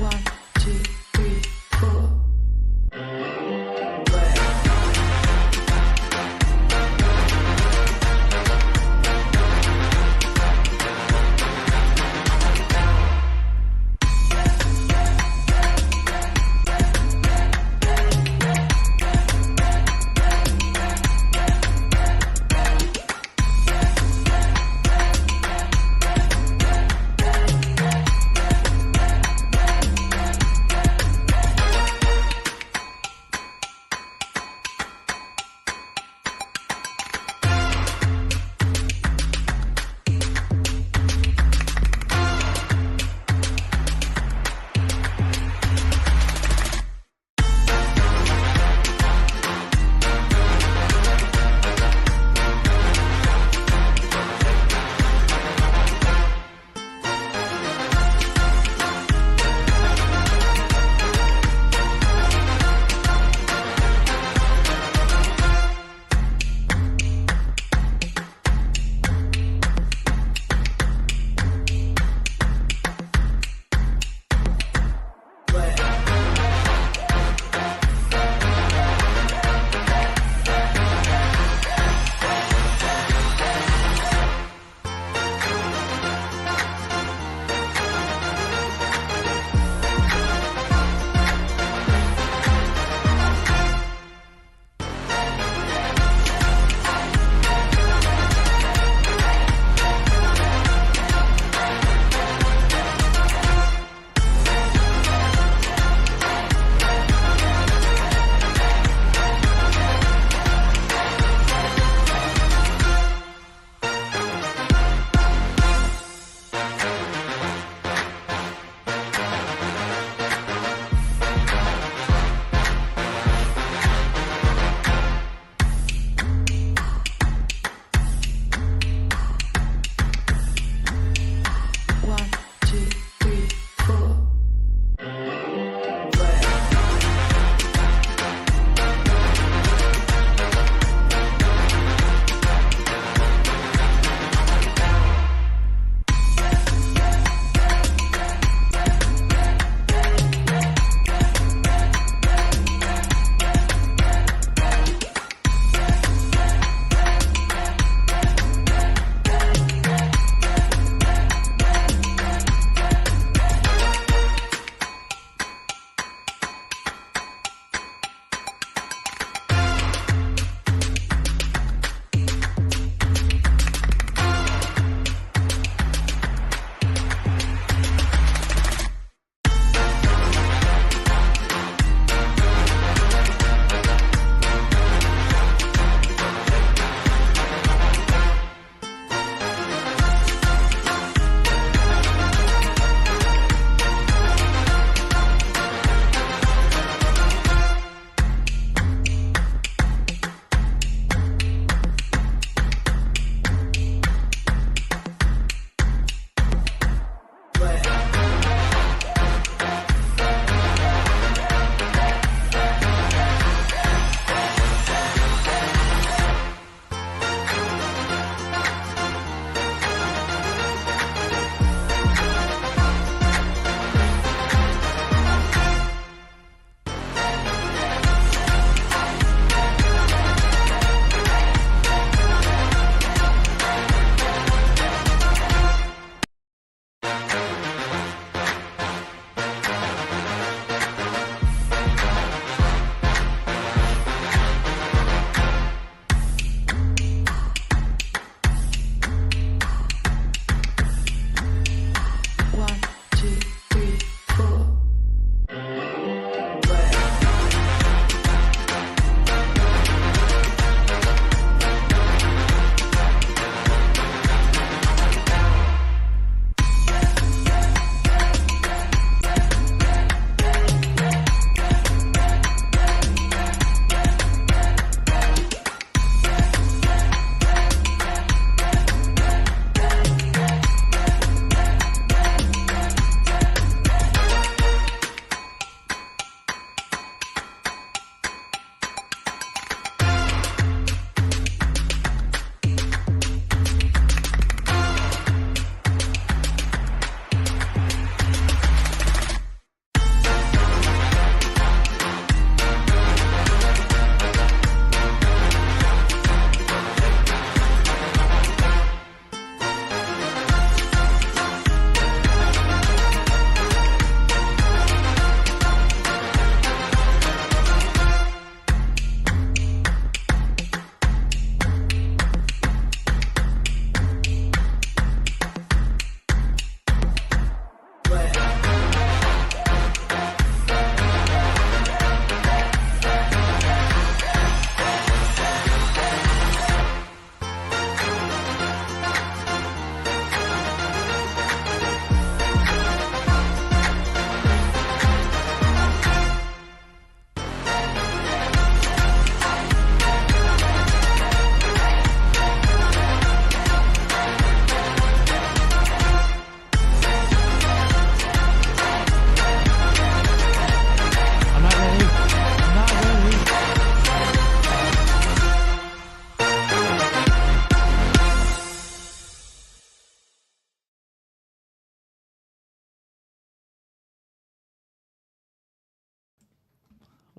One, two, three, four.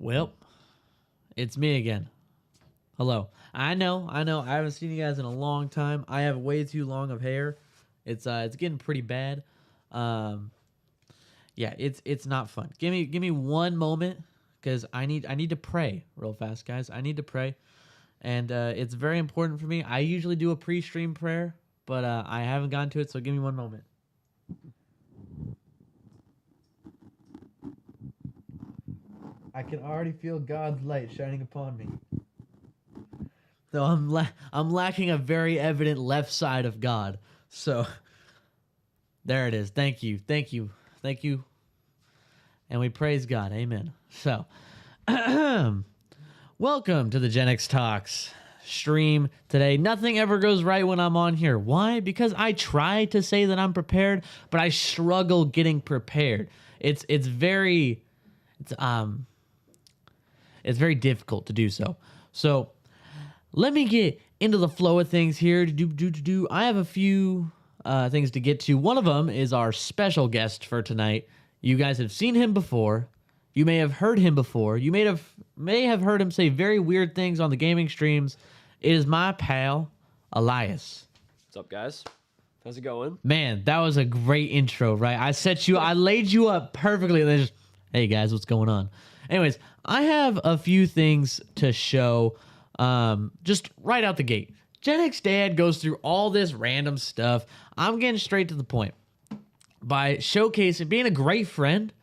Well, it's me again. Hello. I know. I haven't seen you guys in a long time. I have way too long of hair. It's getting pretty bad. Yeah, it's not fun. Give me one moment because I need to pray real fast, guys. I need to pray, and it's very important for me. I usually do a pre-stream prayer, but I haven't gotten to it, so give me one moment. I can already feel God's light shining upon me. So I'm lacking a very evident left side of God. So there it is. Thank you. And we praise God. Amen. So welcome to the Gen X Talks stream today. Nothing ever goes right when I'm on here. Why? Because I try to say that I'm prepared, but I struggle getting prepared. It's very difficult to do so. So let me get into the flow of things here. I have a few things to get to. One of them is our special guest for tonight. You guys have seen him before. You may have heard him before. You may have heard him say very weird things on the gaming streams. It is my pal, Elias. What's up, guys? How's it going? Man, that was a great intro, right? I laid you up perfectly. And then just, hey guys, what's going on? Anyways, I have a few things to show just right out the gate. Gen X Dad goes through all this random stuff. I'm getting straight to the point by showcasing, being a great friend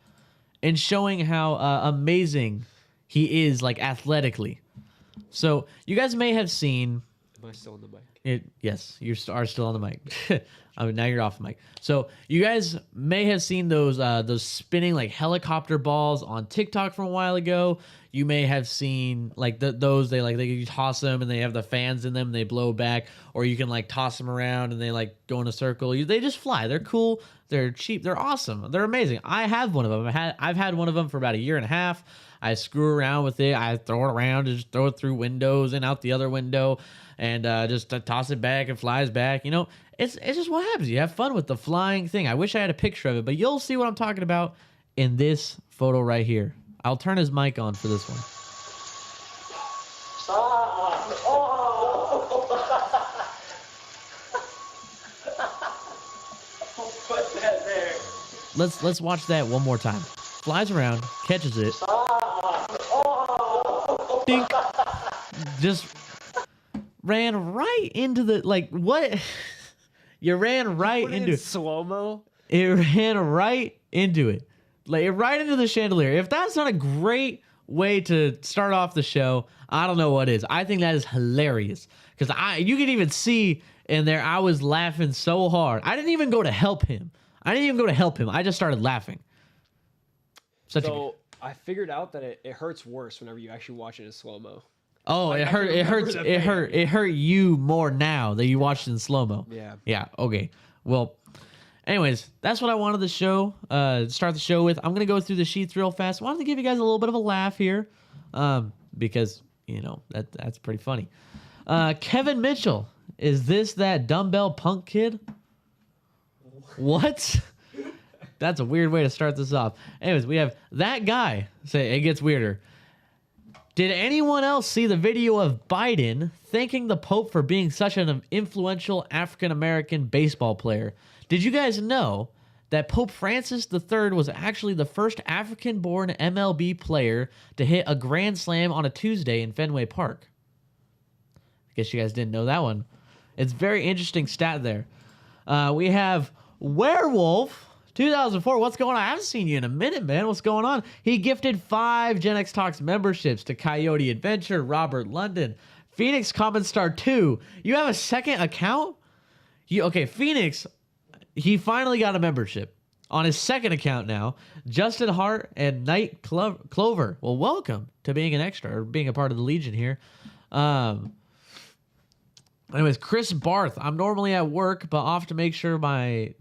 and showing how amazing he is, like, athletically. So you guys may have seen... Am I still on the mic? Yes, you are still on the mic. I mean, now you're off the mic. So you guys may have seen those spinning like helicopter balls on TikTok from a while ago. You may have seen like those you toss them and they have the fans in them and they blow back, or you can like toss them around and they like go in a circle. They just fly. They're cool. They're cheap. They're awesome. They're amazing. I have one of them. I've had one of them for about a year and a half. I screw around with it. I throw it around, just throw it through windows and out the other window, and just toss it back and flies back. You know, it's just what happens. You have fun with the flying thing. I wish I had a picture of it, but you'll see what I'm talking about in this photo right here. I'll turn his mic on for this one. Put that there. Let's watch that one more time. Flies around, catches it. Dink. Just ran right into the, like, what? You ran right into it. Slow-mo? It ran right into it. Like, right into the chandelier. If that's not a great way to start off the show, I don't know what is. I think that is hilarious. Because you can even see in there, I was laughing so hard. I didn't even go to help him. I just started laughing. I figured out that it hurts worse whenever you actually watch it in slow-mo. Oh, it hurt you more now that you watched it in slow-mo. Yeah, okay. Well, anyways, that's what I wanted to show, start the show with. I'm going to go through the sheets real fast. I wanted to give you guys a little bit of a laugh here, because, you know, that's pretty funny. Kevin Mitchell, is this that dumbbell punk kid? What? That's a weird way to start this off. Anyways, we have that guy. Say it gets weirder. Did anyone else see the video of Biden thanking the Pope for being such an influential African-American baseball player? Did you guys know that Pope Francis III was actually the first African-born MLB player to hit a grand slam on a Tuesday in Fenway Park? I guess you guys didn't know that one. It's a very interesting stat there. We have Werewolf 2004. What's going on? I haven't seen you in a minute, man. What's going on? He gifted 5 Gen X Talks memberships to Coyote Adventure, Robert London, Phoenix Common Star 2. You have a second account? Okay, Phoenix, he finally got a membership on his second account now. Justin Hart and Night Clover. Well, welcome to being an extra or being a part of the Legion here. Anyways, Chris Barth. I'm normally at work, but off to make sure my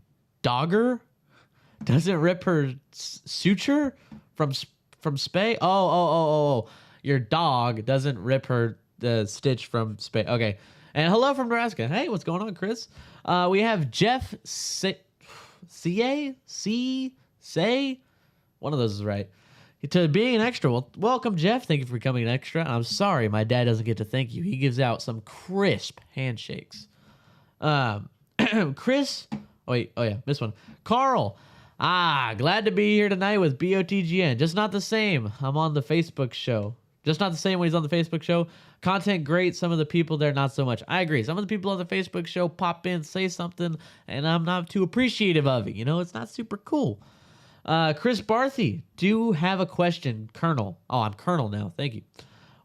dogger doesn't rip her suture from spay. Oh. Your dog doesn't rip her stitch from spay. Okay. And hello from Nebraska. Hey, what's going on, Chris? We have Jeff Say? One of those is right. to being an extra. Well, welcome, Jeff. Thank you for becoming an extra. I'm sorry my dad doesn't get to thank you. He gives out some crisp handshakes. Chris. Oh, wait. Oh, yeah. Missed one. Carl. Glad to be here tonight with BOTGN. Just not the same. I'm on the Facebook show. Just not the same when he's on the Facebook show. Content great. Some of the people there, not so much. I agree. Some of the people on the Facebook show pop in, say something, and I'm not too appreciative of it. You know, it's not super cool. Chris Barthy, do have a question, Colonel. Oh, I'm Colonel now. Thank you.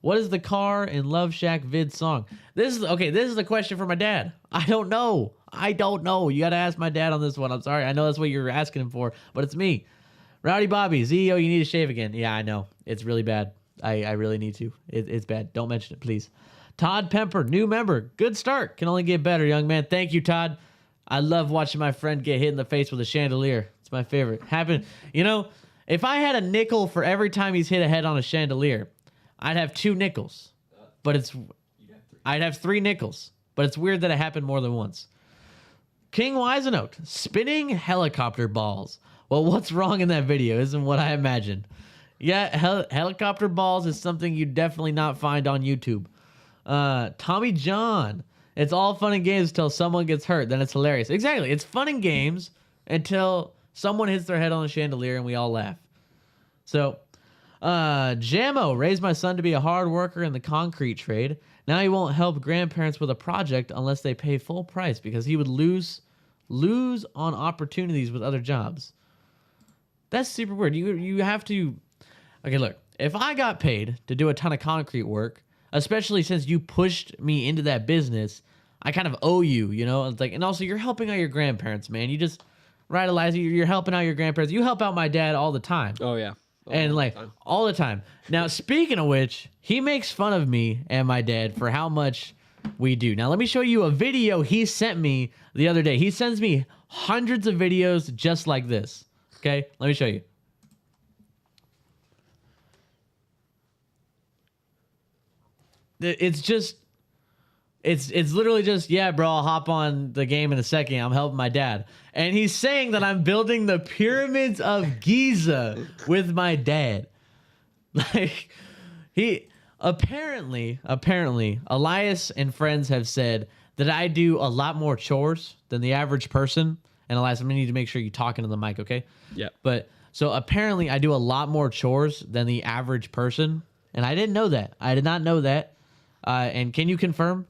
What is the car in Love Shack vid song? This is the question for my dad. I don't know. You got to ask my dad on this one. I'm sorry. I know that's what you're asking him for, but it's me. Rowdy Bobby, CEO, you need to shave again. Yeah, I know. It's really bad. I really need to. It's bad. Don't mention it, please. Todd Pemper, new member. Good start. Can only get better, young man. Thank you, Todd. I love watching my friend get hit in the face with a chandelier. It's my favorite. If I had a nickel for every time he's hit a head on a chandelier, I'd have 2 nickels. But I'd have 3 nickels. But it's weird that it happened more than once. King Wisenote, spinning helicopter balls. Well, what's wrong in that video isn't what I imagined. Yeah, helicopter balls is something you definitely not find on YouTube. Tommy John, it's all fun and games until someone gets hurt. Then it's hilarious. Exactly. It's fun and games until someone hits their head on a chandelier and we all laugh. So, Jamo, raised my son to be a hard worker in the concrete trade. Now he won't help grandparents with a project unless they pay full price because he would lose on opportunities with other jobs. That's super weird. You have to... Okay, look. If I got paid to do a ton of concrete work, especially since you pushed me into that business, I kind of owe you, you know? It's like, and also you're helping out your grandparents, man. You just... Right, Eliza? You're helping out your grandparents. You help out my dad all the time. Oh, yeah. All the time. Now, speaking of which, he makes fun of me and my dad for how much we do. Now, let me show you a video he sent me the other day. He sends me hundreds of videos just like this. Okay? Let me show you. It's literally just, yeah, bro, I'll hop on the game in a second. I'm helping my dad. And he's saying that I'm building the pyramids of Giza with my dad. Like, he apparently, Elias and friends have said that I do a lot more chores than the average person. And Elias, I'm gonna need to make sure you talk into the mic, okay? Yeah. But so apparently I do a lot more chores than the average person. And I didn't know that. I did not know that. And can you confirm?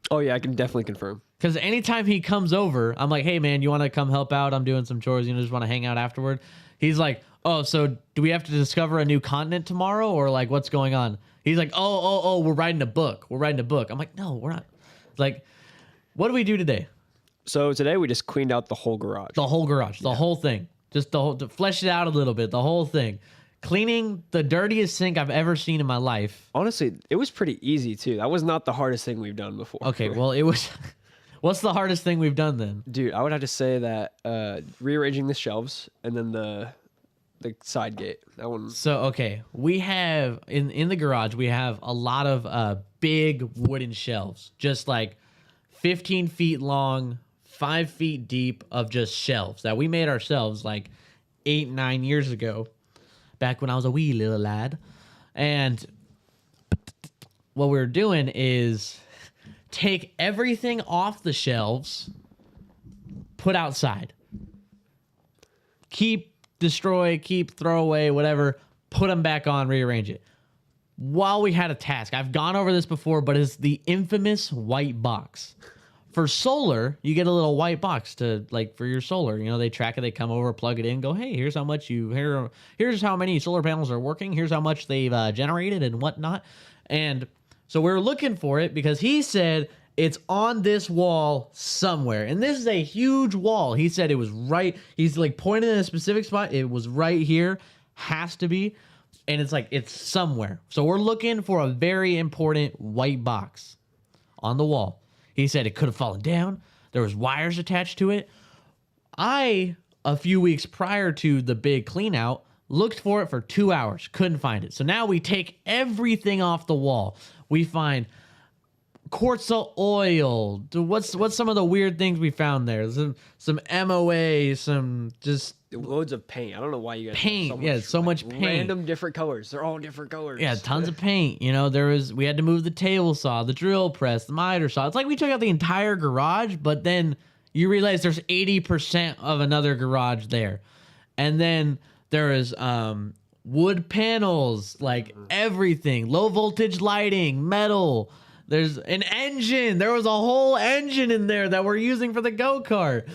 Oh, yeah, I can definitely confirm. Because anytime he comes over, I'm like, hey, man, you want to come help out? I'm doing some chores. You know, just want to hang out afterward. He's like, oh, so do we have to discover a new continent tomorrow? Or like, what's going on? He's like, oh, we're writing a book. I'm like, no, we're not. Like, what do we do today? So today we just cleaned out the whole garage. The whole thing. Just to flesh it out a little bit, the whole thing. Cleaning the dirtiest sink I've ever seen in my life. Honestly, it was pretty easy, too. That was not the hardest thing we've done before. Okay, well, it was... What's the hardest thing we've done then? Dude, I would have to say that rearranging the shelves and then the side gate. That one. So, okay, we have... In the garage, we have a lot of big wooden shelves. Just like 15 feet long, 5 feet deep of just shelves that we made ourselves like 8-9 years ago. Back when I was a wee little lad. And what we're doing is take everything off the shelves, put outside. Keep, destroy, keep, throw away, whatever. Put them back on, rearrange it. While we had a task, I've gone over this before, but it's the infamous white box. For solar, you get a little white box to like for your solar. You know, they track it, they come over, plug it in, go, hey, here's how much here's how many solar panels are working, here's how much they've generated and whatnot. And so we're looking for it because he said it's on this wall somewhere. And this is a huge wall. He said it was right. He's like pointing in a specific spot. It was right here. Has to be. And it's like it's somewhere. So we're looking for a very important white box on the wall. He said it could have fallen down. There was wires attached to it. A few weeks prior to the big clean out, looked for it for 2 hours. Couldn't find it. So now we take everything off the wall. We find quartz oil. What's some of the weird things we found there? Some MOA, some just loads of paint. I don't know why you guys Paint, have yeah, so much paint. Random different colors. They're all different colors. Yeah, tons of paint. You know, we had to move the table saw, the drill press, the miter saw. It's like we took out the entire garage, but then you realize there's 80% of another garage there. And then there is wood panels, like everything, low voltage lighting, metal. There's an engine. There was a whole engine in there that we're using for the go-kart.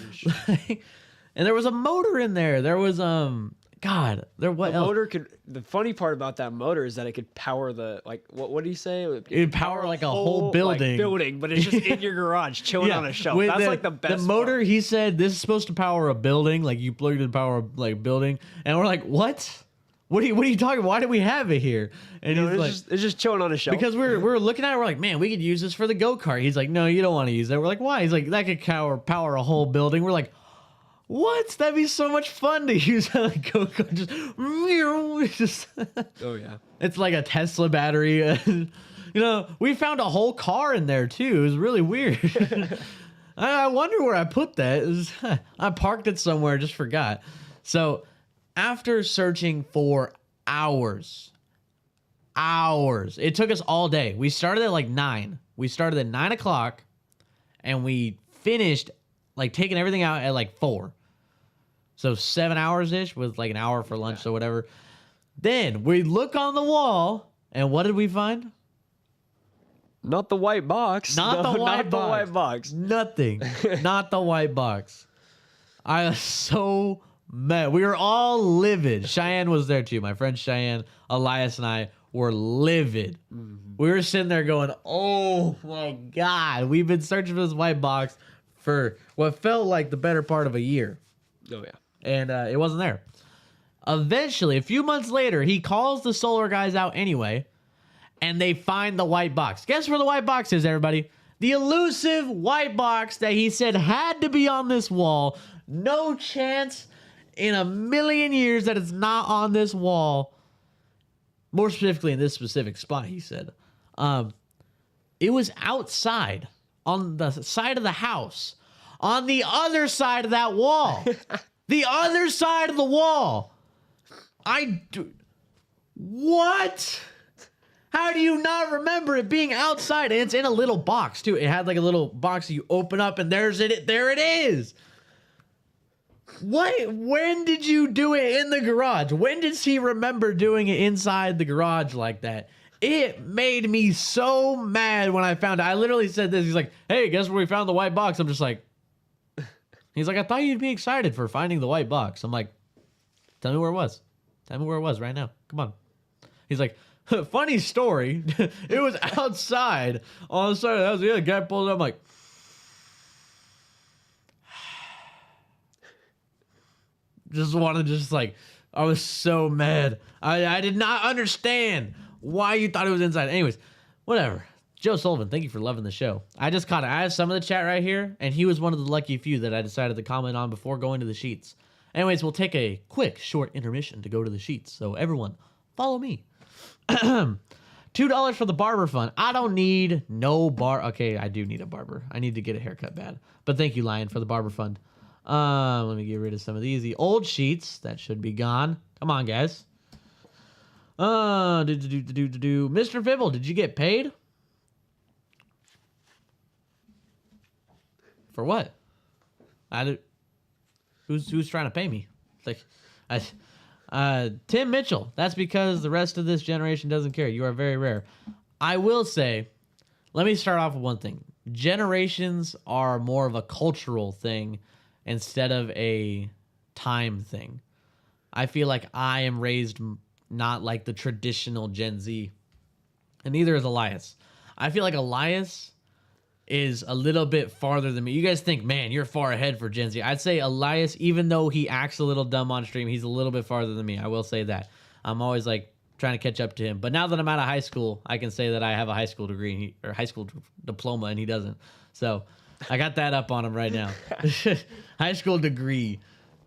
And there was a motor in there. There was God, there what the else? motor could. The funny part about that motor is that it could power the what did he say? It'd power like a whole building. But it's just in your garage, chilling on a shelf. With That's like the best. The motor, part. he said, this is supposed to power a building. Like you plugged in to power like a building, and we're like, what? What are you talking? Why do we have it here? And he's like, it's just chilling on a shelf. because we're looking at it, we're like, man, we could use this for the go-kart. He's like, no, you don't want to use that. We're like, why? He's like, that could power a whole building. We're like, what? That'd be so much fun to use a go-kart. Just oh yeah, it's like a Tesla battery. You know, we found a whole car in there too. It was really weird. I wonder where I put that. I parked it somewhere, just forgot. So after searching for hours, it took us all day. We started at like 9. We started at 9 o'clock and we finished like taking everything out at like 4. So 7 hours ish with like an hour for lunch or whatever. Then we look on the wall and what did we find? Not the white box. Not the white box. Nothing. Not the white box. I was so mad. We were all livid. Cheyenne was there too. My friend Cheyenne, Elias, and I were livid. We were sitting there going, oh my God. We've been searching for this white box for what felt like the better part of a year. Oh, yeah. And it wasn't there. Eventually, a few months later, he calls the solar guys out anyway, and they find the white box. Guess where the white box is, everybody? The elusive white box that he said had to be on this wall. No chance in a million years that it's not on this wall. More specifically in this specific spot, he said. It was outside on the side of the house. On the other side of that wall. The other side of the wall. What? How do you not remember it being outside? And it's in a little box, too. It had like a little box you open up and there it is. What? When did you do it in the garage? When did he remember doing it inside the garage like that? It made me so mad when I found it. I literally said this. He's like, hey, guess where we found the white box? I'm just like, he's like, I thought you'd be excited for finding the white box. I'm like, tell me where it was. Tell me where it was right now. Come on. He's like, funny story. It was outside on the side of the house. Yeah, the guy pulled it up. I'm like, just wanted to just like, I was so mad. I did not understand why you thought it was inside. Anyways, whatever. Joe Sullivan, thank you for loving the show. I just caught it. I have some of the chat right here, and he was one of the lucky few that I decided to comment on before going to the sheets. Anyways, we'll take a quick, short intermission to go to the sheets. So everyone, follow me. $2 for the barber fund. I don't need no bar. Okay, I do need a barber. I need to get a haircut bad. But thank you, Lion, for the barber fund. Let me get rid of some of these. The old sheets, that should be gone. Come on, guys. Mr. Fibble, did you get paid? For what? Who's trying to pay me? Like, Tim Mitchell. That's because the rest of this generation doesn't care. You are very rare. I will say, let me start off with one thing. Generations are more of a cultural thing instead of a time thing. I feel like I am raised not like the traditional Gen Z, and neither is Elias. I feel like Elias is a little bit farther than me. You guys think, man, you're far ahead for Gen Z. I'd say Elias, even though he acts a little dumb on stream, he's a little bit farther than me. I will say that. I'm always like trying to catch up to him. But now that I'm out of high school, I can say that I have a high school degree or high school diploma, and he doesn't. So I got that up on him right now. High school degree.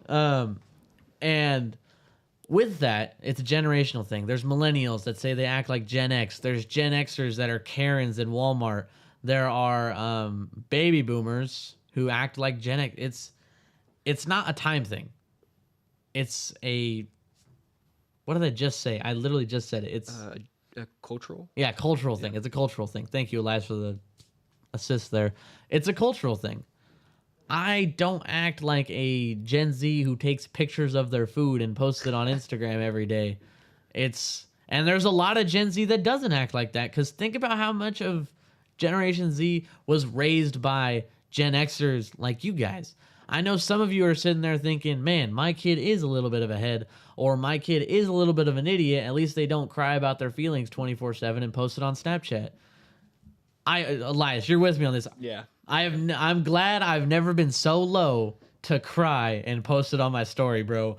And with that, it's a generational thing. There's millennials that say they act like Gen X. There's Gen Xers that are Karens in Walmart. There are baby boomers who act like Gen X. It's not a time thing. it's a, what did I just say? I literally just said it. It's a cultural. yeah, cultural thing. It's a cultural thing. Thank you, Elias, for the assist there. It's a cultural thing. I don't act like a Gen Z who takes pictures of their food and posts it on Instagram every day. And there's a lot of Gen Z that doesn't act like that, because think about how much of Generation Z was raised by Gen Xers like you guys. I know some of you are sitting there thinking, man, my kid is a little bit of a head, or my kid is a little bit of an idiot. At least they don't cry about their feelings 24/7 and post it on Snapchat. Elias, you're with me on this. Yeah. I'm glad I've never been so low to cry and post it on my story, bro.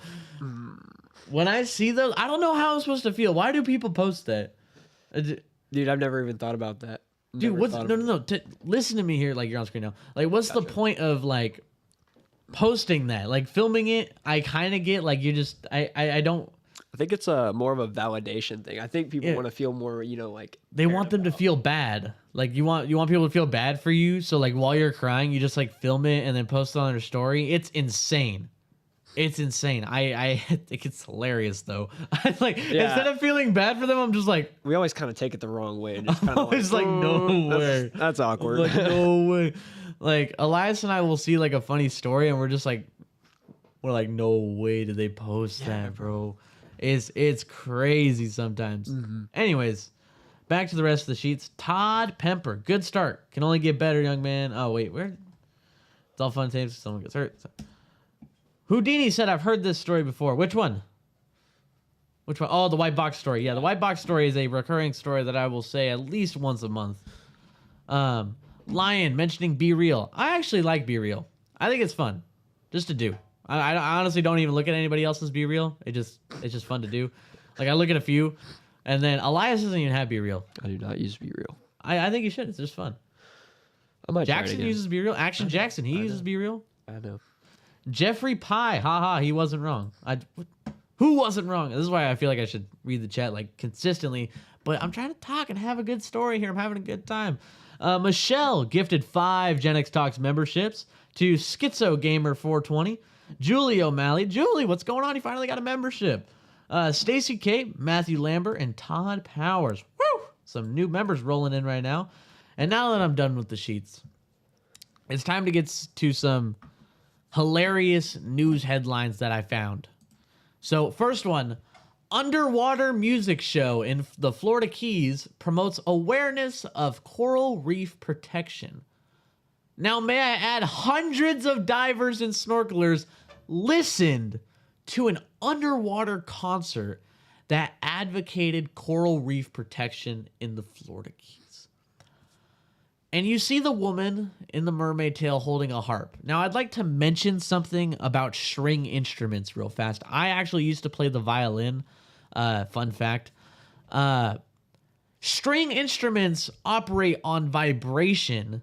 When I see those, I don't know how I'm supposed to feel. Why do people post that? Dude, I've never even thought about that. Dude, no. Listen to me here, like you're on screen now. Like, what's the point of like posting that? Like filming it, I kind of get like you just I don't. I think it's a more of a validation thing. I think people want to feel more, like they want them to feel bad. Like you want people to feel bad for you. So like while you're crying, you just like film it and then post it on their story. It's insane. It's insane. I think it's hilarious though. Instead of feeling bad for them, I'm just like, we always kind of take it the wrong way. And just kind of like no way. That's awkward. Like no way. Like Elias and I will see like a funny story and we're like, no way did they post that, bro. It's crazy sometimes. Anyways, back to the rest of the sheets. Todd Pemper, good start. Can only get better, young man. Oh wait, where? It's all fun times. Someone gets hurt. Houdini said, "I've heard this story before." Which one? Which one? Oh, the white box story. Yeah, the white box story is a recurring story that I will say at least once a month. Lion mentioning Be Real. I actually like Be Real. I think it's fun, just to do. I honestly don't even look at anybody else's Be Real. It's just fun to do. Like I look at a few, and then Elias doesn't even have Be Real. I do not use Be Real. I think you should. It's just fun. I might Jackson uses Be Real. Action Jackson, he uses Be Real. I know. Jeffrey Pie, haha, he wasn't wrong. Who wasn't wrong? This is why I feel like I should read the chat like consistently. But I'm trying to talk and have a good story here. I'm having a good time. Michelle gifted 5 Gen X Talks memberships to Schizo Gamer 420. Julie O'Malley. Julie, what's going on? You finally got a membership. Stacy Cape, Matthew Lambert, and Todd Powers. Woo! Some new members rolling in right now. And now that I'm done with the sheets, it's time to get to some hilarious news headlines that I found. So, first one. Underwater music show in the Florida Keys promotes awareness of coral reef protection. Now, may I add, hundreds of divers and snorkelers listened to an underwater concert that advocated coral reef protection in the Florida Keys. And you see the woman in the mermaid tail holding a harp. Now, I'd like to mention something about string instruments real fast. I actually used to play the violin. Fun fact. String instruments operate on vibration,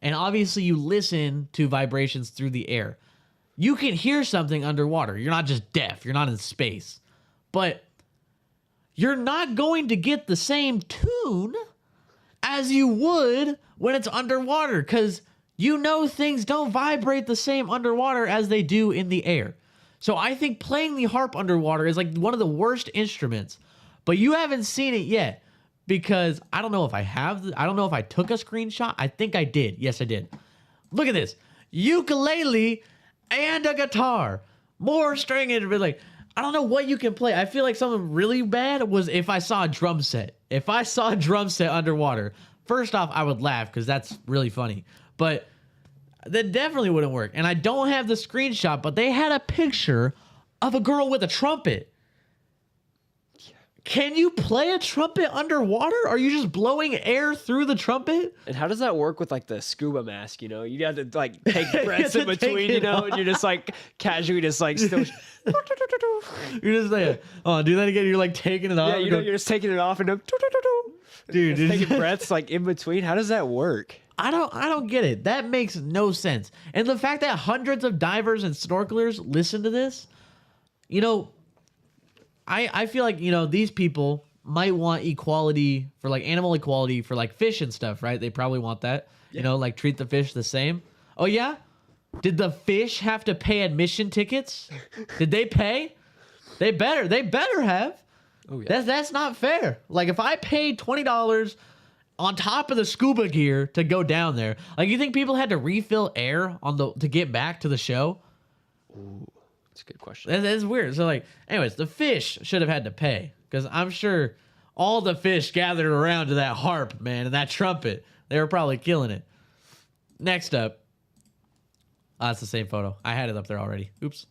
and obviously you listen to vibrations through the air. You can hear something underwater. You're not just deaf. You're not in space. But you're not going to get the same tune as you would when it's underwater, because you know things don't vibrate the same underwater as they do in the air. So I think playing the harp underwater is like one of the worst instruments, but you haven't seen it yet because I don't know if I have. I don't know if I took a screenshot. I think I did. Yes, I did. Look at this. Ukulele and a guitar. More string instruments. Like, I don't know what you can play. I feel like something really bad was if I saw a drum set. If I saw a drum set underwater, first off, I would laugh because that's really funny. But that definitely wouldn't work. And I don't have the screenshot, but they had a picture of a girl with a trumpet. Can you play a trumpet underwater? Are you just blowing air through the trumpet? And how does that work with like the scuba mask? You have to like take breaths in between, and you're just like casually just like still. You're just like, oh, do that again. You're like taking it off. Yeah, you're just taking it off and dude, taking breaths like in between. How does that work? I don't get it. That makes no sense. And the fact that hundreds of divers and snorkelers listen to this, I feel like, these people might want equality for like animal equality for like fish and stuff, right? They probably want that, like treat the fish the same. Oh yeah? Did the fish have to pay admission tickets? Did they pay? They better have. Oh yeah. That's not fair. Like if I paid $20 on top of the scuba gear to go down there, like you think people had to refill air to get back to the show? Ooh, that's a good question. That's weird. So like, anyways, the fish should have had to pay because I'm sure all the fish gathered around to that harp, man, and that trumpet. They were probably killing it. Next up, that's the same photo. I had it up there already. Oops.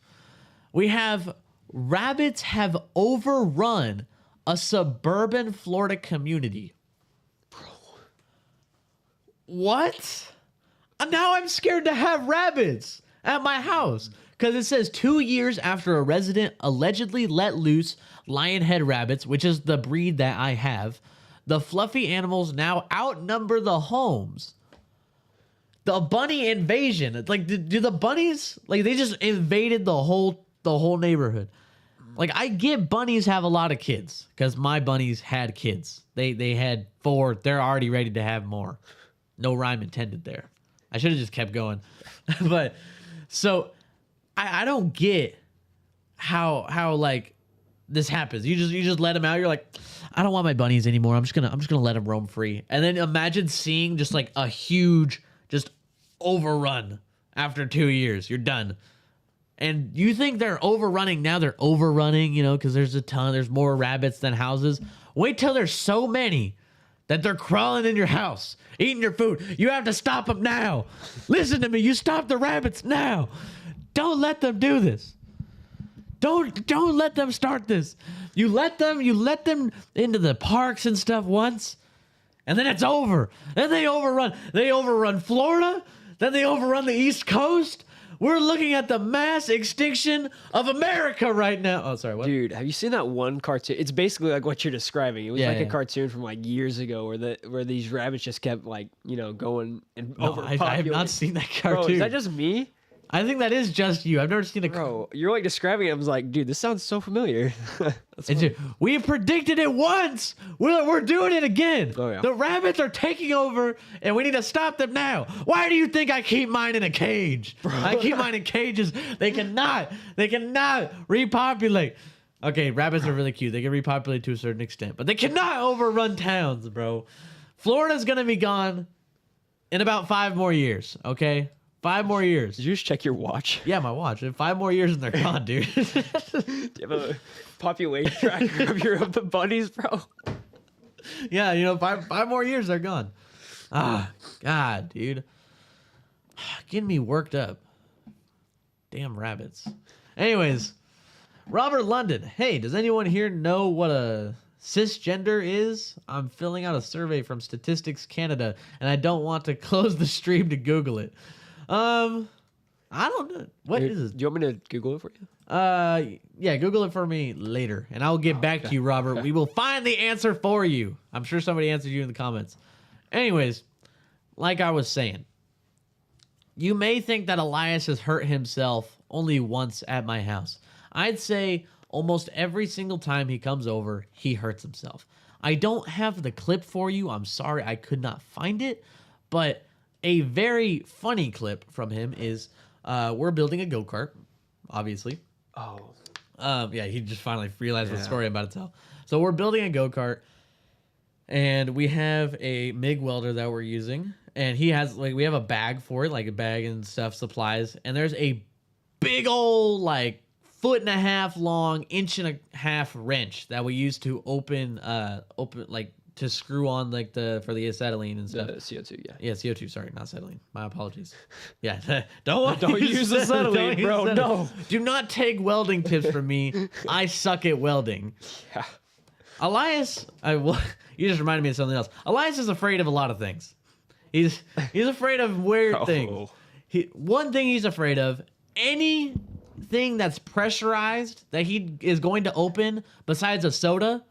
We have rabbits have overrun a suburban Florida community. Bro. What? Now I'm scared to have rabbits at my house because it says 2 years after a resident allegedly let loose lionhead rabbits, which is the breed that I have, the fluffy animals now outnumber the homes. The bunny invasion. It's like, do the bunnies, like they just invaded the whole neighborhood. Like I get bunnies have a lot of kids because my bunnies had kids. They had 4. They're already ready to have more. No rhyme intended there. I should have just kept going. But so I don't get how like this happens. You just let them out. You're like, I don't want my bunnies anymore. I'm just gonna let them roam free. And then imagine seeing just like a huge just overrun after 2 years. You're done. And you think they're overrunning now? They're overrunning, because there's more rabbits than houses. Wait till there's so many that they're crawling in your house, eating your food. You have to stop them now. Listen to me. You stop the rabbits now. Don't let them do this. Don't let them start this. You let them into the parks and stuff once, and then it's over. Then they overrun Florida. Then they overrun the East Coast. We're looking at the mass extinction of America right now. Oh, sorry. What? Dude, have you seen that one cartoon? It's basically like what you're describing. It was a cartoon from like years ago where these rabbits just kept like, going and overpopulating. I have not seen that cartoon. Bro, is that just me? I think that is just you. I've never seen a Bro, you're like describing it. I was like, dude, this sounds so familiar. We predicted it once. We're doing it again. Oh, yeah. The rabbits are taking over, and we need to stop them now. Why do you think I keep mine in a cage? Bro. I keep mine in cages. They cannot repopulate. Okay, rabbits are really cute. They can repopulate to a certain extent, but they cannot overrun towns, bro. Florida's gonna be gone in about 5 more years. Okay. 5 more years. Did you just check your watch? Yeah, my watch. In 5 more years and they're gone, dude. Do you have a population tracker of the bunnies, bro? Yeah, 5 more years, they're gone. Ah, God, dude. Getting me worked up. Damn rabbits. Anyways, Robert London. Hey, does anyone here know what a cisgender is? I'm filling out a survey from Statistics Canada, and I don't want to close the stream to Google it. I don't know. What is it? Do you want me to Google it for you? Yeah, Google it for me later, and I'll get back to you, Robert. We will find the answer for you. I'm sure somebody answered you in the comments. Anyways, like I was saying, you may think that Elias has hurt himself only once at my house. I'd say almost every single time he comes over, he hurts himself. I don't have the clip for you. I'm sorry, I could not find it, but a very funny clip from him is we're building a go-kart, obviously. Oh. Yeah, he just finally realized the story I'm about to tell. So we're building a go-kart, and we have a MIG welder that we're using, and he has, we have a bag for it, like a bag and stuff, supplies, and there's a big old, 1.5 foot long, 1.5 inch wrench that we use to open, to screw on for the acetylene and stuff. CO2, yeah. Yeah, CO2. Sorry, not acetylene. My apologies. Yeah, don't use acetylene, bro. Acetylene. No. Do not take welding tips from me. I suck at welding. Yeah. Elias, you just reminded me of something else. Elias is afraid of a lot of things. He's afraid of weird things. One thing he's afraid of, anything that's pressurized that he is going to open besides a soda,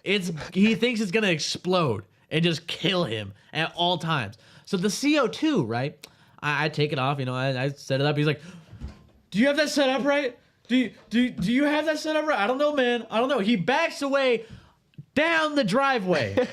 he thinks it's gonna explode and just kill him at all times. So the CO2, right? I take it off, I set it up. He's like, "Do you have that set up right? Do you have that set up right?" I don't know, man. I don't know. He backs away down the driveway.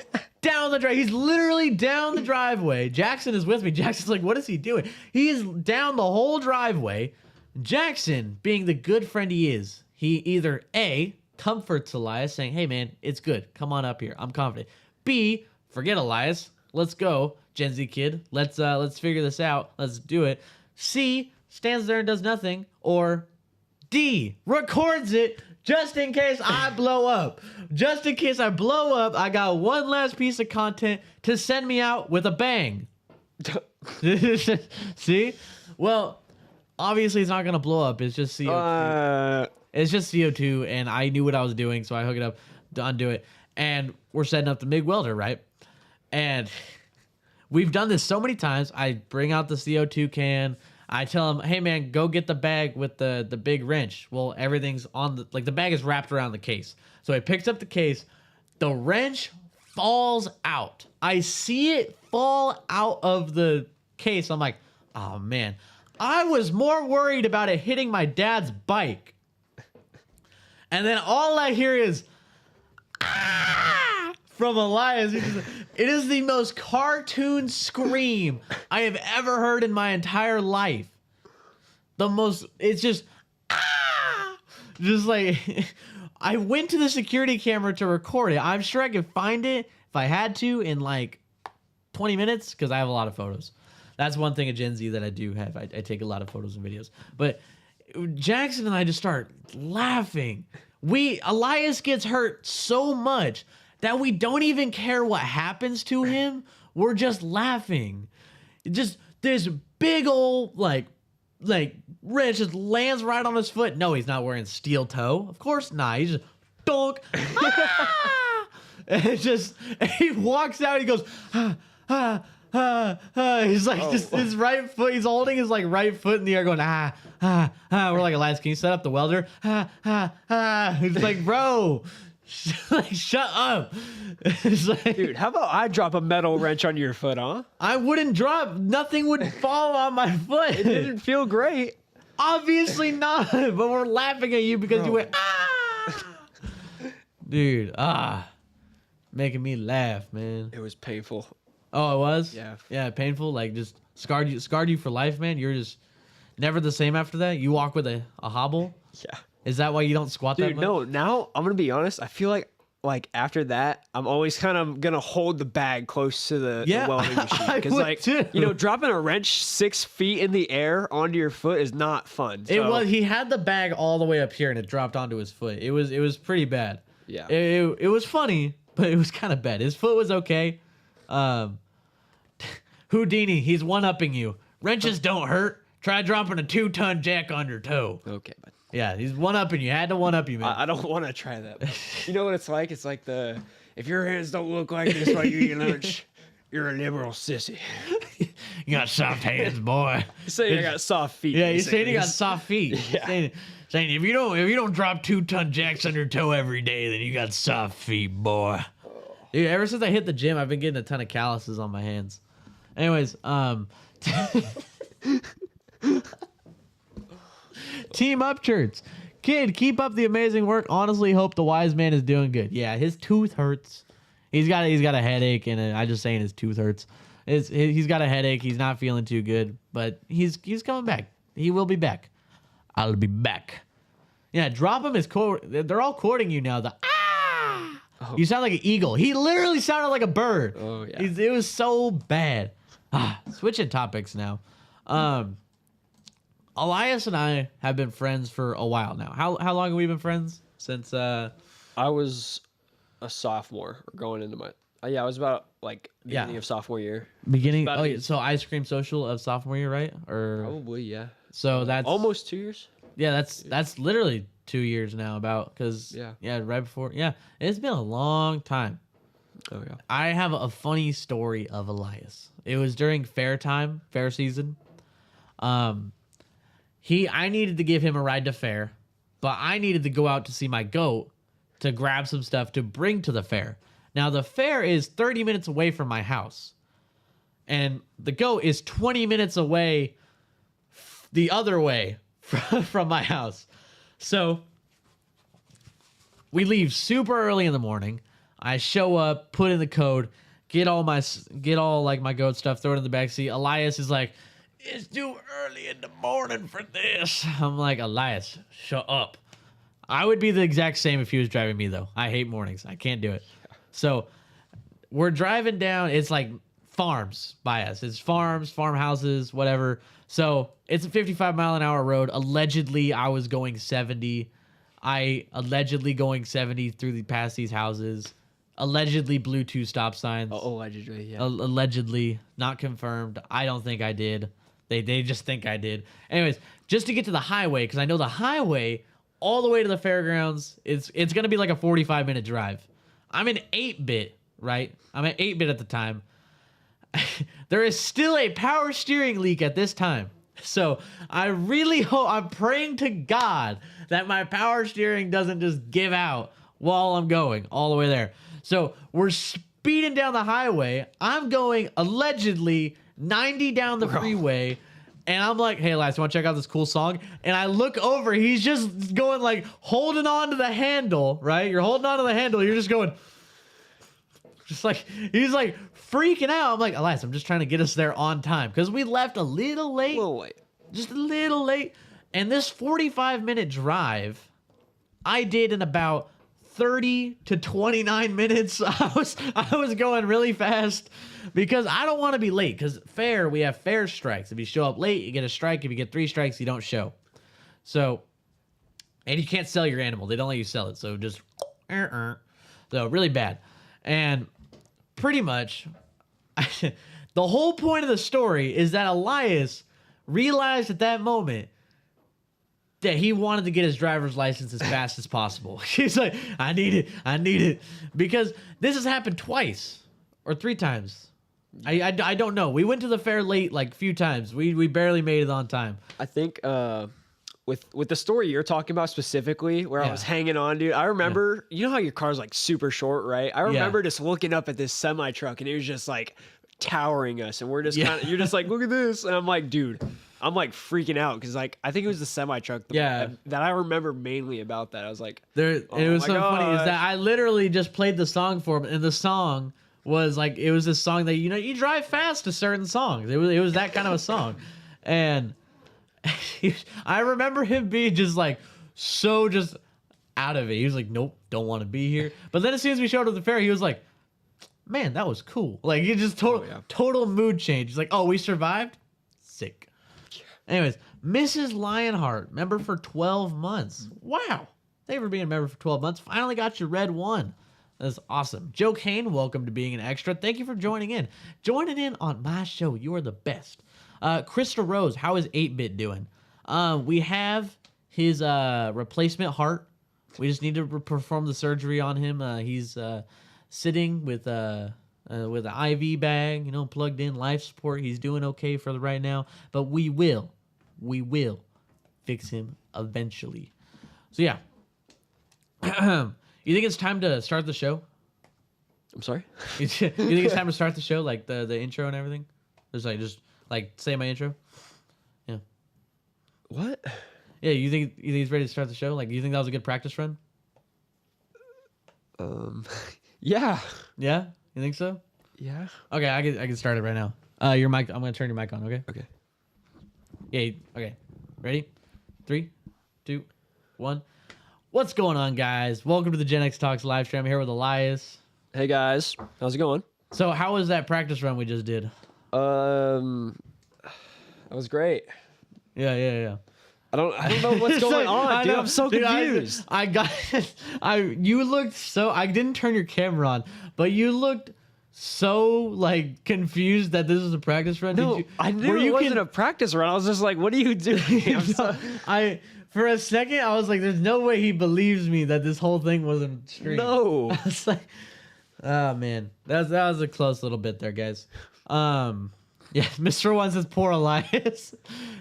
down the drive. He's literally down the driveway. Jackson is with me. Jackson's like, what is he doing? He is down the whole driveway. Jackson, being the good friend he is, he either A, comforts Elias, saying, hey, man, it's good. Come on up here. I'm confident. B, forget Elias. Let's go, Gen Z kid. Let's figure this out. Let's do it. C, stands there and does nothing. Or D, records it just in case I blow up. Just in case I blow up, I got one last piece of content to send me out with a bang. See? Well, obviously it's not going to blow up. It's just CO2. It's just CO2, and I knew what I was doing, so I hook it up to undo it. And we're setting up the MIG welder, right? And we've done this so many times. I bring out the CO2 can. I tell him, hey, man, go get the bag with the big wrench. Well, everything's on the, like, the bag is wrapped around the case. So he picks up the case. The wrench falls out. I see it fall out of the case. I'm like, oh, man. I was more worried about it hitting my dad's bike. And then all I hear is, ah, from Elias. It is the most cartoon scream I have ever heard in my entire life. It's just, ah, just like, I went to the security camera to record it. I'm sure I could find it if I had to in like 20 minutes because I have a lot of photos. That's one thing at Gen Z that I do have. I take a lot of photos and videos. But Jackson and I just start laughing. Elias gets hurt so much that we don't even care what happens to him. We're just laughing. Just this big old like wrench just lands right on his foot. No, he's not wearing steel toe. Of course not. He's just donk. Ah! And he walks out. He goes, ah. He's like, his right foot, he's holding his like right foot in the air going, We're like, Elias, can you set up the welder? He's like, bro, like, shut up. It's like, dude, how about I drop a metal wrench on your foot, huh? I wouldn't drop. Nothing would fall on my foot. It didn't feel great. Obviously not, but we're laughing at you because you went, Dude, making me laugh, man. It was painful. Oh, it was? Yeah, painful. Like, just scarred you for life, man. You're just never the same after that. You walk with a hobble. Yeah. Is that why you don't squat that much? No. Now I'm gonna be honest. I feel like after that, I'm always kind of gonna hold the bag close to the welding machine because, like, too. Dropping a wrench 6 feet in the air onto your foot is not fun. So. He had the bag all the way up here and it dropped onto his foot. It was pretty bad. Yeah. It was funny, but it was kind of bad. His foot was okay. Houdini, he's one-upping you. Wrenches don't hurt. Try dropping a 2-ton jack on your toe. Okay, but yeah, he's one-upping you. Had to one-up you, man. I don't want to try that. You know what it's like? It's like if your hands don't look like this while you eat lunch, you're a liberal sissy. You got soft hands, boy. You say I got soft feet. Yeah, you saying you got soft feet. Yeah. Saying if you don't drop 2-ton jacks on your toe every day, then you got soft feet, boy. Dude, ever since I hit the gym, I've been getting a ton of calluses on my hands. Anyways, Team Up shirts. Kid, keep up the amazing work. Honestly, hope the wise man is doing good. Yeah, his tooth hurts. He's got a headache, and I just saying his tooth hurts. He's got a headache. He's not feeling too good, but he's coming back. He will be back. I'll be back. Yeah, drop him his quote. They're all quoting you now. Oh. You sound like an eagle. He literally sounded like a bird. Oh yeah. It was so bad. Switching topics now. Elias and I have been friends for a while now. How long have we been friends? Since I was a sophomore or going into my I was about like beginning of sophomore year. So Ice Cream Social of sophomore year, right? Or probably, yeah. So that's almost 2 years. Yeah, that's literally 2 years now right before. Yeah, it's been a long time. Oh yeah. I have a funny story of Elias. It was during fair season. I needed to give him a ride to fair, but I needed to go out to see my goat to grab some stuff to bring to the fair. Now the fair is 30 minutes away from my house, and the goat is 20 minutes away the other way from my house. So we leave super early in the morning. I show up, put in the code, get all like my goat stuff, throw it in the back seat. Elias is like, it's too early in the morning for this. I'm like, Elias, shut up. I would be the exact same if he was driving me, though. I hate mornings. I can't do it. So we're driving down. It's like farms by us. It's farms, farmhouses, whatever. So it's a 55-mile-an-hour road. Allegedly, I was going 70. Allegedly going 70 past these houses. Allegedly blew 2 stop signs. Allegedly, yeah. Allegedly, not confirmed. I don't think I did. They just think I did. Anyways, just to get to the highway, because I know the highway all the way to the fairgrounds, it's going to be like a 45-minute drive. I'm in 8-bit, right? I'm at 8-bit at the time. There is still a power steering leak at this time. So I really hope, I'm praying to God that my power steering doesn't just give out while I'm going all the way there. So we're speeding down the highway. I'm going allegedly 90 down the freeway. And I'm like, hey, Elias, you want to check out this cool song? And I look over. He's just going like holding on to the handle, right? You're holding on to the handle. You're just going, just like, he's like freaking out. I'm like, Elias, I'm just trying to get us there on time. Because we left a little late. Just a little late. And this 45-minute drive, I did in about 30 to 29 minutes. I was going really fast because I don't want to be late. Because we have fare strikes. If you show up late, you get a strike. If you get 3 strikes, you don't show. So, and you can't sell your animal. They don't let you sell it. So just, so really bad. And pretty much, the whole point of the story is that Elias realized at that moment that he wanted to get his driver's license as fast as possible. He's like, I need it. Because this has happened twice or 3 times. I don't know. We went to the fair late like a few times. We barely made it on time. I think with the story you're talking about specifically, where I was hanging on, dude, I remember, you know how your car's like super short, right? I remember just looking up at this semi truck and it was just like towering us, and we're just kind of, you're just like, look at this, and I'm like, dude, I'm like freaking out because like I think it was the semi truck that I remember mainly about that. I was like, it was so funny is that I literally just played the song for him, and the song was like, it was this song that, you know, you drive fast to certain songs. It was that kind of a song, and I remember him being just like so just out of it. He was like, nope, don't want to be here. But then as soon as we showed up at the fair, he was like, man, that was cool. Like, he just total mood change. He's like, oh, we survived? Sick. Anyways, Mrs. Lionheart, member for 12 months. Wow. Thank you for being a member for 12 months. Finally got your red one. That's awesome. Joe Kane, welcome to being an extra. Thank you for joining in. Joining in on my show. You are the best. Krista Rose, how is 8-Bit doing? We have his replacement heart. We just need to perform the surgery on him. He's sitting with an IV bag, you know, plugged in, life support. He's doing okay for the right now, but we will fix him eventually. So yeah. You think it's time to start the show? I'm sorry? You think it's time to start the show, like the intro and everything? Just say my intro? Yeah. What? Yeah, you think he's ready to start the show? Like, you think that was a good practice run? Yeah. Yeah? You think so? Yeah. Okay, I can start it right now. Your mic, I'm going to turn your mic on, okay? Okay. Yeah, okay. Ready? 3, 2, 1. What's going on, guys? Welcome to the Gen X Talks live stream. I'm here with Elias. Hey, guys. How's it going? So, how was that practice run we just did? That was great. Yeah. I don't know what's going on, dude. I'm so confused. You looked so, I didn't turn your camera on, but you looked so like confused that this was a practice run. No, I knew it wasn't a practice run. I was just like, what are you doing? For a second, I was like, there's no way he believes me that this whole thing wasn't streamed. No. I was like, oh man, that was a close little bit there, guys. Yeah, Mr. One says poor Elias.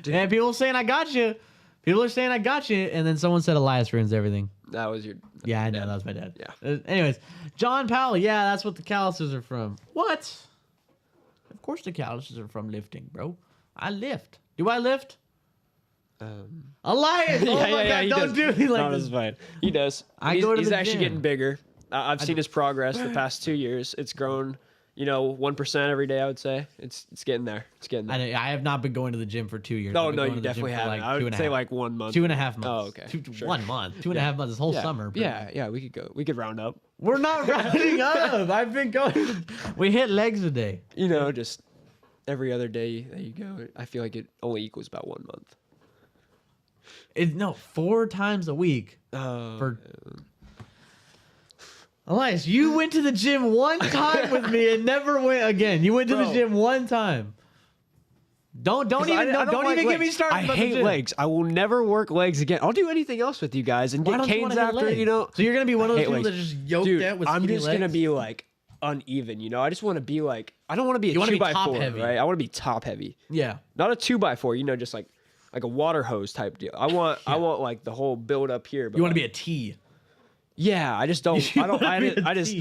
And people saying I got you. People are saying I got you, and then someone said Elias ruins everything. That was your Yeah, I know. That was my dad. Yeah. Anyways, John Powell. Yeah, that's what the calluses are from. What? Of course the calluses are from lifting, bro. I lift. Do I lift? Elias! Oh my God, don't do me like this. That's fine. He does. He's actually getting bigger. I've seen his progress the past 2 years. It's grown. 1% every day. I would say it's getting there. It's getting there. I have not been going to the gym for 2 years. No, you definitely haven't. I would say like 1 month. 2.5 months. Oh, okay. Sure. 1 month. 2.5 months. This whole summer. Yeah. We could go. We could round up. We're not rounding up. I've been going. We hit legs a day. Just every other day that you go. I feel like it only equals about 1 month. 4 times a week. Elias, you went to the gym 1 time with me and never went again. You went to the gym 1 time. Don't even get me started. I hate legs. I will never work legs again. I'll do anything else with you guys and get canes after. So you're gonna be one of those people that just yoked out with skinny legs? I'm just gonna be like uneven. I just want to be like. I don't want to be a 2x4, right? I want to be top heavy. Yeah. Not a 2x4. Just like a water hose type deal. I want like the whole build up here. But you want to be a T. Yeah, I just don't. I just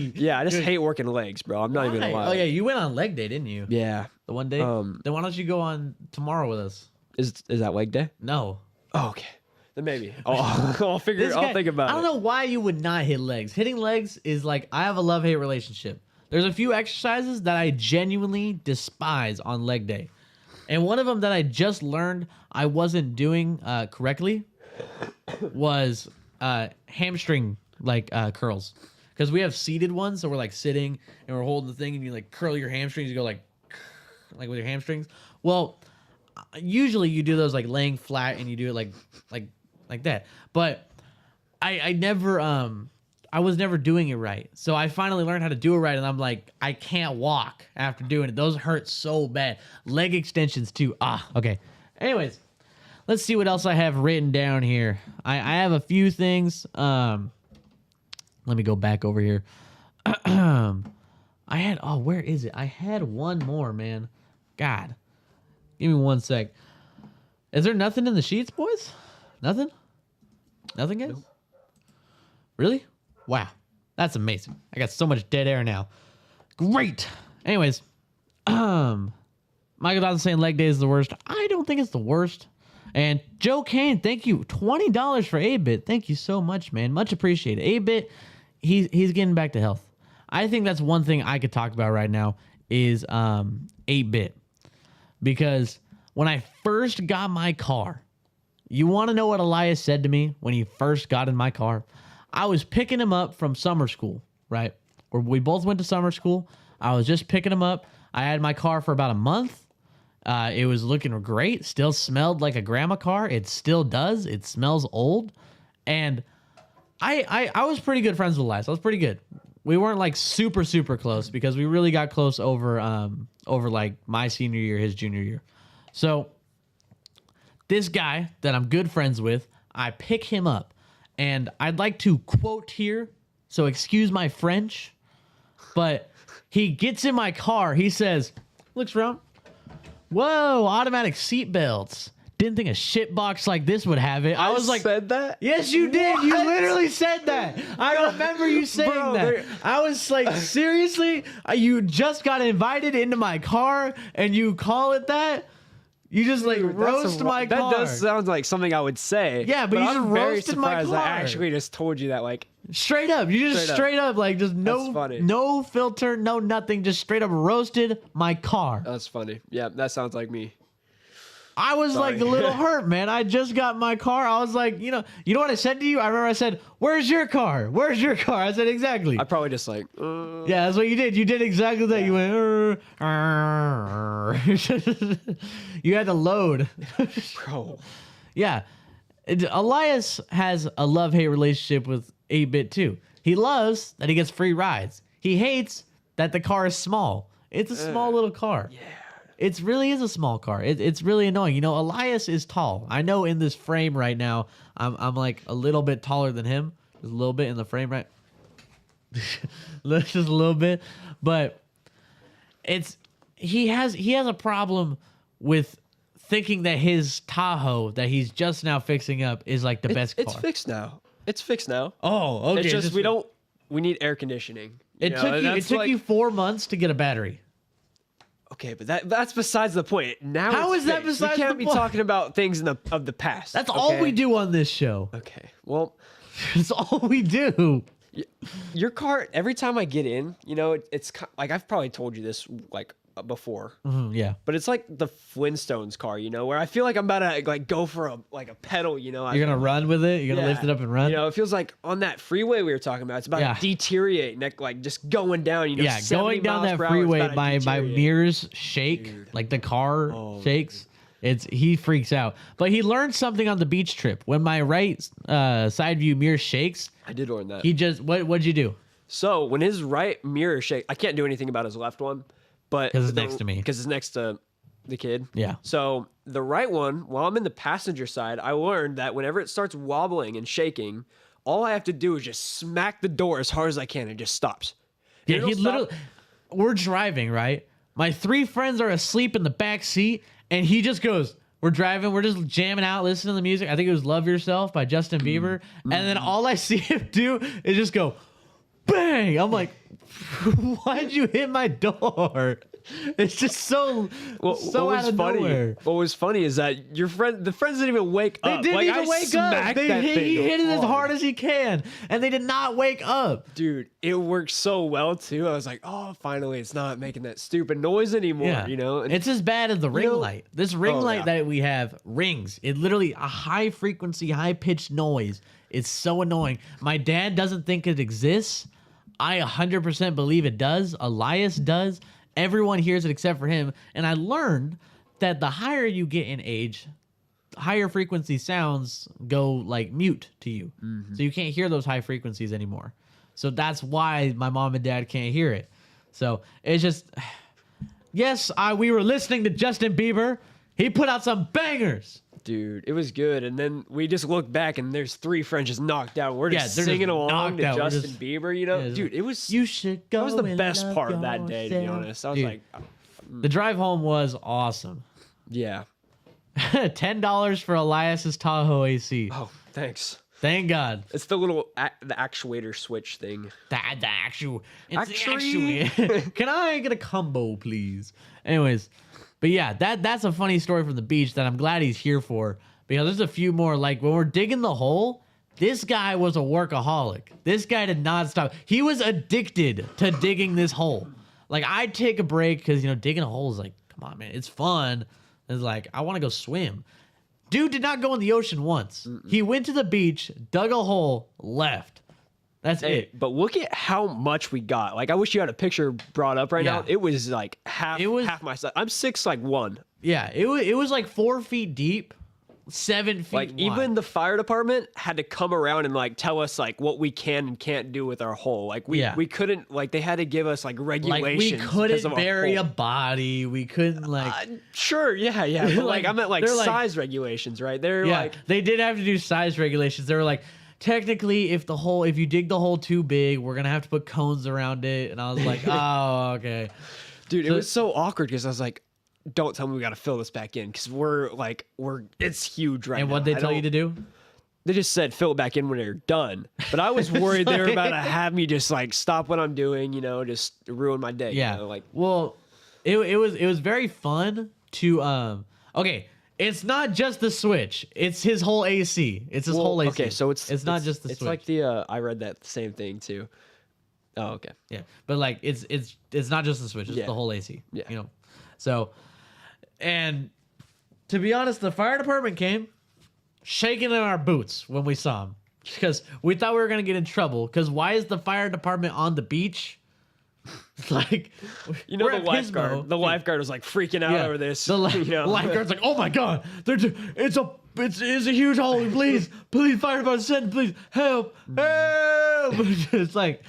hate working legs, bro. I'm not even gonna lie. Oh yeah, you went on leg day, didn't you? Yeah, the one day. Then why don't you go on tomorrow with us? Is that leg day? No. Oh, okay. Then maybe I'll figure. I'll think about it. I don't know why you would not hit legs. Hitting legs is like I have a love-hate relationship. There's a few exercises that I genuinely despise on leg day, and one of them that I just learned I wasn't doing correctly was hamstring curls, because we have seated ones, so we're like sitting and we're holding the thing and you like curl your hamstrings, you go like with your hamstrings. Well, usually you do those like laying flat and you do it like that, but I never I was never doing it right, so I finally learned how to do it right, and I'm like, I can't walk after doing it. Those hurt so bad. Leg extensions too. Okay. Anyways, let's see what else I have written down here. I have a few things. Let me go back over here. Where is it? I had one more, man. God. Give me 1 sec. Is there nothing in the sheets, boys? Nothing? Nothing, guys? Nope. Really? Wow. That's amazing. I got so much dead air now. Great. Anyways, Michael Dawson saying leg day is the worst. I don't think it's the worst. And Joe Kane, thank you. $20 for 8-Bit. Thank you so much, man. Much appreciated. 8-Bit, he's getting back to health. I think that's one thing I could talk about right now is 8-Bit. Because when I first got my car, you want to know what Elias said to me when he first got in my car? I was picking him up from summer school, right? We both went to summer school. I was just picking him up. I had my car for about a month. It was looking great. Still smelled like a grandma car. It still does. It smells old. And I was pretty good friends with Elias. I was pretty good. We weren't like super, super close because we really got close over like my senior year, his junior year. So this guy that I'm good friends with, I pick him up. And I'd like to quote here, so excuse my French, but he gets in my car. He says, looks around. Whoa, automatic seat belts. Didn't think a shit box like this would have it. I was like, said that? Yes, you did. What? You literally said that. I remember you saying that. I was like, seriously? You just got invited into my car and you call it that? You just like roast my car. That does sound like something I would say. Yeah, but you just roasted my car. I actually just told you that, like, straight up. You just straight up like just no filter, no nothing. Just straight up roasted my car. That's funny. Yeah, that sounds like me. I was like a little hurt, man. I just got my car. I was like, you know what I said to you? I remember I said, "Where's your car? Where's your car?" I said exactly. I probably just like, yeah, that's what you did. You did exactly that. Yeah. You went, you had to load, bro. Yeah, Elias has a love-hate relationship with 8-Bit too. He loves that he gets free rides. He hates that the car is small. It's a small little car. Yeah. It really is a small car. It's really annoying. Elias is tall. I know in this frame right now, I'm like a little bit taller than him. Just a little bit in the frame, right? Just a little bit. But he has a problem with thinking that his Tahoe that he's just now fixing up is like the best car. It's fixed now. It's fixed now. Oh, okay. It's just we need air conditioning. It took you 4 months to get a battery. Okay, but that's besides the point. Now, how is that besides the point? We can't be talking about things of the past. That's all we do on this show. Okay, well, that's all we do. Your car, every time I get in, you know, it's like I've probably told you this like before. Yeah. But it's like the Flintstones car, you know, where I feel like I'm about to like go for a pedal, you know. You're going to run with it? You're going to lift it up and run? You know, it feels like on that freeway we were talking about, it's about to deteriorate, like just going down, you know. Yeah, going down that freeway, my mirrors shake, dude. Like the car shakes. He freaks out. But he learned something on the beach trip. When my right side view mirror shakes, I did learn that. He just what'd you do? So when his right mirror shakes, I can't do anything about his left one, but because it's next to me. Because it's next to the kid. Yeah. So the right one, while I'm in the passenger side, I learned that whenever it starts wobbling and shaking, all I have to do is just smack the door as hard as I can and it just stops. Yeah, he literally. We're driving, right? My 3 friends are asleep in the back seat, and he just goes. We're driving, we're just jamming out, listening to the music. I think it was Love Yourself by Justin Bieber. And then all I see him do is just go, bang! I'm like, why'd you hit my door? It's just so out of nowhere. What was funny is that the friends didn't even wake up. They didn't even wake up. He hit it as hard as he can, and they did not wake up. Dude, it worked so well too. I was like, oh, finally, it's not making that stupid noise anymore. You know, and it's as bad as the ring light. This ring light that we have rings. It literally a high frequency, high pitched noise. It's so annoying. My dad doesn't think it exists. I 100% believe it does. Elias does. Everyone hears it except for him. And I learned that the higher you get in age, higher frequency sounds go like mute to you. So you can't hear those high frequencies anymore. So that's why my mom and dad can't hear it. So it's just, yes, we were listening to Justin Bieber. He put out some bangers. Dude, it was good. And then we just look back and there's 3 friends just knocked out. We're just singing along to Justin Bieber, you know? Dude, it was you should go. That was the best part of that day, to be honest. I was like, the drive home was awesome. Yeah. $10 for Elias's Tahoe AC. Oh, thanks. Thank God. It's the little the actuator switch thing. The actuator. Can I get a combo, please? Anyways. But yeah, that's a funny story from the beach that I'm glad he's here for, because there's a few more. Like when we're digging the hole, this guy was a workaholic. This guy did not stop. He was addicted to digging this hole. Like I'd take a break because, you know, digging a hole is like, come on, man, it's fun. It's like, I want to go swim. Dude did not go in the ocean once. He went to the beach, dug a hole, left. That's it. But look at how much we got. Like, I wish you had a picture brought up right now. It was like half my size. I'm 6'1". Yeah, it was like 4 feet deep, 7 feet like wide. Even the fire department had to come around and like tell us like what we can and can't do with our hole. Like we couldn't, like they had to give us like regulations. Like we couldn't bury a body. We couldn't like sure, yeah. But like I meant like size regulations, right? They're like they did have to do size regulations. They were like, technically, if you dig the hole too big, we're gonna have to put cones around it. And I was like, oh, okay. Dude, it was so awkward because I was like, don't tell me we gotta fill this back in because it's huge right now. And what'd they tell you to do? They just said fill it back in when they're done. But I was worried they were about to have me just like stop what I'm doing, you know, just ruin my day. Yeah. You know, like, well, it was very fun to okay. It's not just the switch. It's his whole AC. It's his whole AC. Okay, so it's not just the switch. It's like the I read that same thing too. Oh, okay. Yeah, but like it's not just the switch. It's the whole AC. Yeah. You know, so and to be honest, the fire department came shaking in our boots when we saw him because we thought we were gonna get in trouble. Because why is the fire department on the beach? Like, you know, the lifeguard was like freaking out over this. The lifeguard's like, oh my god, it's a huge hole. Please, fire department, send, please help. It's like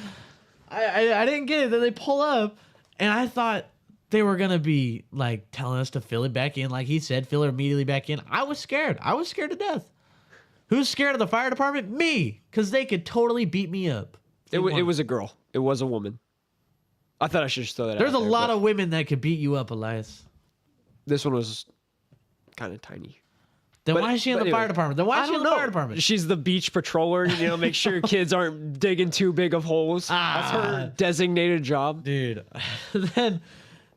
I didn't get it. Then they pull up, and I thought they were gonna be like telling us to fill it back in, like he said, fill it immediately back in. I was scared. I was scared to death. Who's scared of the fire department? Me, because they could totally beat me up. It was a girl. It was a woman. I thought I should just throw that out. There's a lot of women that could beat you up, Elias. This one was kind of tiny. Then why is she in the fire department? Then why is she in the fire department? She's the beach patroller, you know, make sure kids aren't digging too big of holes. That's her designated job. Dude.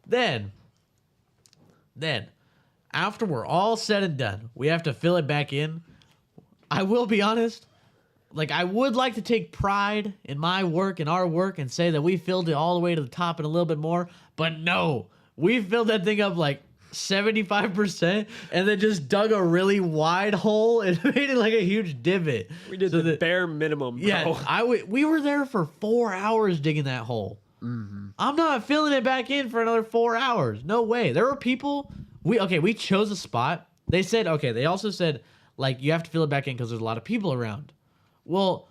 Then, after we're all said and done, we have to fill it back in. I will be honest, like I would like to take pride in my work and our work and say that we filled it all the way to the top and a little bit more, but no, we filled that thing up like 75% and then just dug a really wide hole and made it like a huge divot. We did the bare minimum, bro. Yeah, we were there for 4 hours digging that hole. Mm-hmm. I'm not filling it back in for another 4 hours. No way. There were people. We chose a spot. They said, okay, they also said, like, you have to fill it back in because there's a lot of people around. Well,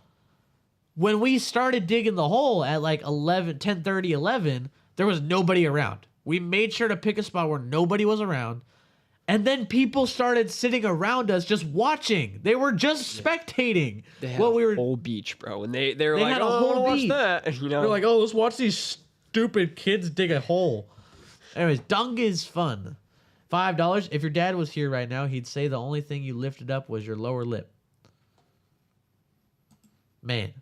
when we started digging the hole at like 10:30, 11, there was nobody around. We made sure to pick a spot where nobody was around. And then people started sitting around us just watching. They were just spectating. They had a whole beach, bro. And they were like, had a oh, whole watch beach. that. You know? They're like, oh, let's watch these stupid kids dig a hole. Anyways, dung is fun. $5. If your dad was here right now, he'd say the only thing you lifted up was your lower lip. Man.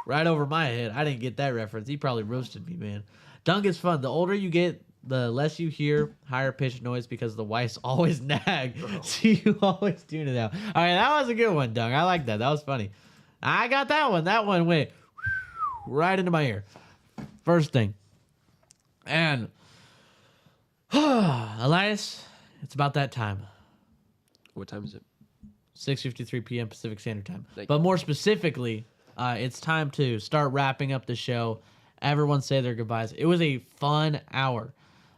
Right over my head. I didn't get that reference. He probably roasted me, man. Dung is fun. The older you get, the less you hear higher pitched noise because the wives always nag. So you always tune it out. All right, that was a good one, Dung. I like that. That was funny. I got that one. That one went right into my ear. First thing. And Elias, it's about that time. What time is it? 6:53 p.m. Pacific Standard Time. But more specifically, it's time to start wrapping up the show. Everyone say their goodbyes. It was a fun hour.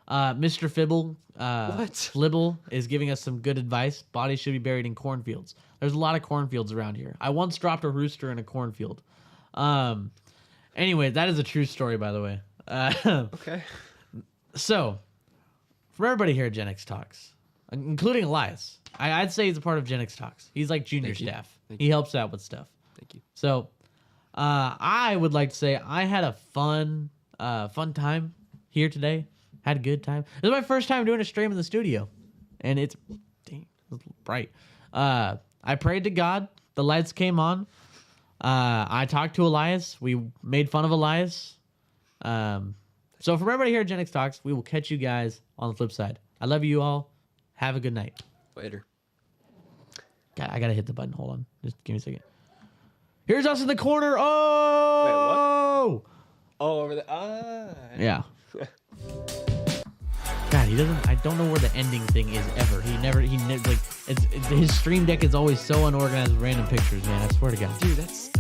Mr. Flibble is giving us some good advice. Bodies should be buried in cornfields. There's a lot of cornfields around here. I once dropped a rooster in a cornfield. Anyway, that is a true story, by the way. Okay. So, for everybody here at Gen X Talks, including Elias, I'd say he's a part of Gen X Talks. He's like junior staff. He helps out with stuff. Thank you. So, I would like to say I had a fun time here today. Had a good time. This is my first time doing a stream in the studio, and it's bright. I prayed to God. The lights came on. I talked to Elias. We made fun of Elias. So from everybody here at Gen X Talks, we will catch you guys on the flip side. I love you all. Have a good night. Later. God, I gotta hit the button. Hold on. Just give me a second. Here's us in the corner. Oh! Wait, what? Oh, over there. Yeah. God, he doesn't. I don't know where the ending thing is ever. Like, his stream deck is always so unorganized with random pictures, man. I swear to God. Dude, that's.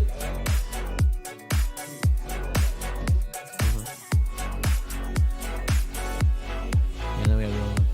And then we have the other one.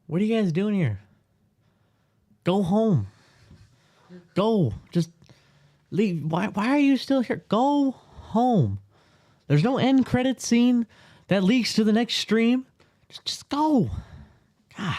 What are you guys doing here? Go home. Go. Just leave. Why are you still here? Go home. There's no end credit scene that leaks to the next stream. Just go. God.